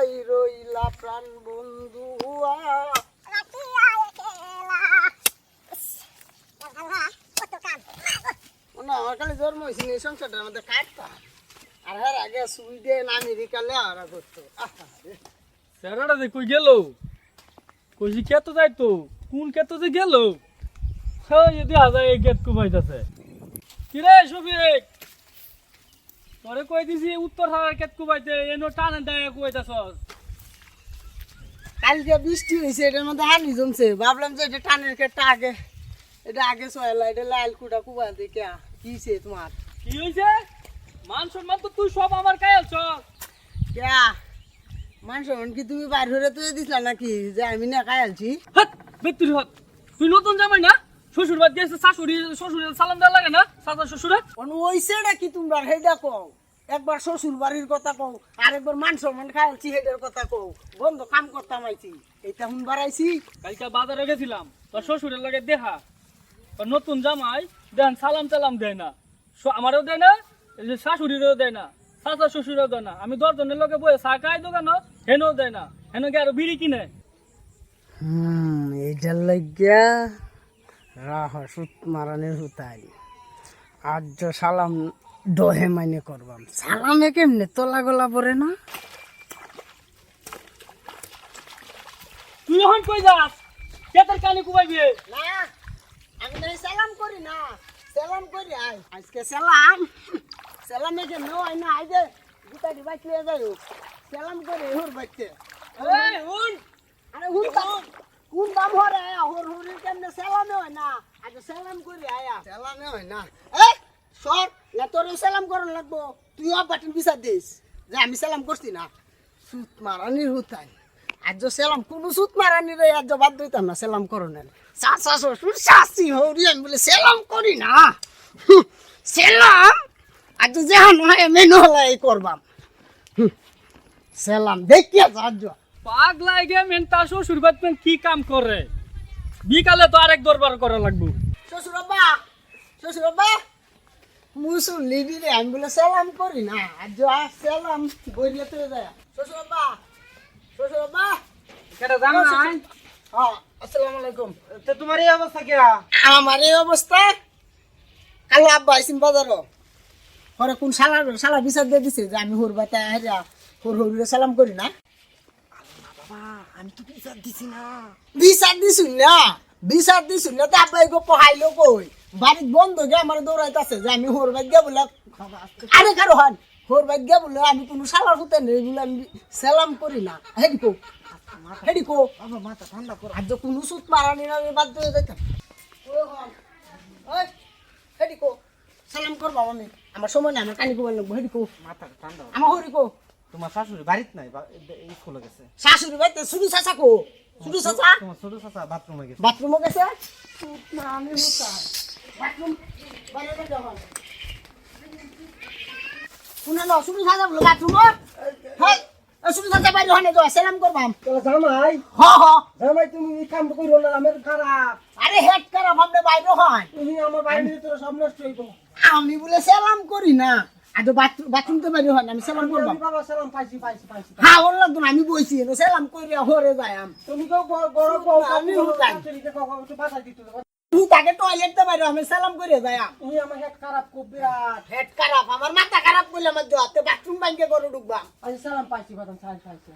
কই রইলা প্রাণ বন্ধু আমার কালে জন্ম হয়েছিল এই সংসারটার মধ্যে কাটতাম আর হ্যাঁ আগে সুইডেন আমেরিকা লেহারা করতো স্যারাটা যে কই গেল কইছি কেতো যাইতো কোন কেতো যে গেল হ্যাঁ যদি হাজার এই গেট কুমাইতেছে কিরে শফিক তোরে কই দিছি উত্তর হাজার কেট কুমাইতে এনো টানে দেয় কুমাইতেছস কালকে বৃষ্টি হয়েছে এটার মধ্যে হানি জমছে ভাবলাম যে এটা টানের কেটটা আগে এটা আগে সয়লা এটা লাল কুটা কুবা দেখে কিছে তোমার কি হইছে মান সম্মান তো তুই সব আমার কাছে আছ ক্যা মানুষ কি তুমি বাইর হয়ে তুই দিছিলা নাকি যে আমি না খাইলছি হাত বেতুরি হাত তুই নতুন জামাই না শ্বশুর বাদ গেছে শাশুড়ি শ্বশুরের সালাম দেওয়া লাগে না সাদা শ্বশুরে ওইছেটা কি তোমরা হেডা কও একবার শ্বশুর বাড়ির কথা কও আরেকবার মান সম্মান খাইলছি হেডার কথা কও বন্ধ কাম করতাম আইছি এইটা হুন বাড়াইছি কালকে বাজারে গেছিলাম তোর শ্বশুরের লাগে দেখা তোর নতুন জামাই দেন সালাম টালাম দেয় না আমারও দেয় না এই যে শাশুড়িরও দেয় না চাচা শ্বশুরও দেয় না আমি 10 জনের লগে বয়ে চা খাই দোকান হেনও দেয় না হেন গিয়ে আরো বিড়ি কিনে এইটার লাগিয়া রাহ সুত মারানের হুতাই আজ সালাম দহে মাইনে করবাম সালামে কেমনে তোলা গলা পরে না তুই এখন কই যাস কেতার কানে কুবাইবি না আমি নাই সালাম করি না সালাম করি আই আজকে সালাম সালামে কেমনে হয় না আই যে গুতা দিবাই তুই যাই সালাম করে হুর বাচ্চা এই হুন আরে হুন কোন দাম হরে হুর হুরি কেমনে সালামে হয় না আজ সালাম করি আয়া সালামে হয় না এ সর না তোর সালাম করন লাগবো তুই বাটিন বিচার দিস যে আমি সালাম করছি না সুত মারানির হুতাই আজ সালাম কোন সুত মারানির আজ বাদ দিতাম না সালাম করনের চাচা শ্বশুর শাশি হরি আমি বলে সালাম করি না সালাম আজ যেহান হয় মেনু হলাই করবাম সালাম দেখিয়া আজ পাগলা গে মেনটা শ্বশুর বাদ কি কাম করে বিকালে তো আরেক দরবার করা লাগবে শ্বশুর বাবা মুসল্লি দিলে আমি বলে সালাম করি না আজ সালাম বইলে তো যায় শ্বশুর বাবা কেটা জানা নাই হ্যাঁ আসসালামু আলাইকুম তো তোমার এই অবস্থা কি আমার এই অবস্থা কালো আব্বা আইসিন বাজারও হরে কোন শালা বিচার দিয়ে দিছে যে আমি হরবাতে হেরা হরে সালাম করি না বাবা আমি তো বিচার দিছি না বিচার দিছুন না তো আব্বাই গো পহাইলো কই বাড়ির বন্ধ গে আমার দৌড়াইতাছে যে আমি হরবাত গে বলে আরে কারো হন হরবাত গে বলে আমি কোনো শালার হতে নেই বলে আমি সালাম করি না হেডিকো বাবা মাথা ঠান্ডা কর আজ কোনো সুত মারানি না আমি বাদ দিয়ে যাইতাম হেডিকো সালাম করবা আমি আমার সময় না আমার কানি কোবাল লাগবো হেডিকো মাথা ঠান্ডা আমার হরিকো তোমার শাশুড়ি বাড়িতে নাই স্কুলে গেছে শাশুড়ি বাড়িতে শুধু চাচা কো শুধু চাচা তোমার ছোট চাচা বাথরুমে গেছে বাথরুমে গেছে সুত মারানি হতা বাথরুম বাইরে যাওয়া শুনে না শুধু চাচা বলো বাথরুম হ্যাঁ শুধু চাচা বাইরে হনে যাওয়া সালাম করবাম জামাই হ জামাই তুমি এই কাম কইরো না আমার খারাপ আরে হেড খারাপ আপনি বাইরে হয় তুমি আমার বাড়ির ভিতরে সব নষ্ট হইব আমি বলে সালাম করি না আজ বাথরুম তো বাইরে হয় না আমি সালাম করবাম বাবা সালাম পাইছি হ্যাঁ ওর লাগতো না আমি বইছি সালাম করিয়া হরে যাই তুমি তো বড় বড় আমি হুতাই। একটু বাসা দিতে তুই তাকে টয়লেট তো বাইরে আমি সালাম করিয়া যাই তুমি আমার হেড খারাপ খুব বিরাট হেড খারাপ আমার মাথা খারাপ করলে আমার হাতে বাথরুম ব্যাংকে করে ঢুকবাম আমি সালাম পাইছি বাদাম পাইছি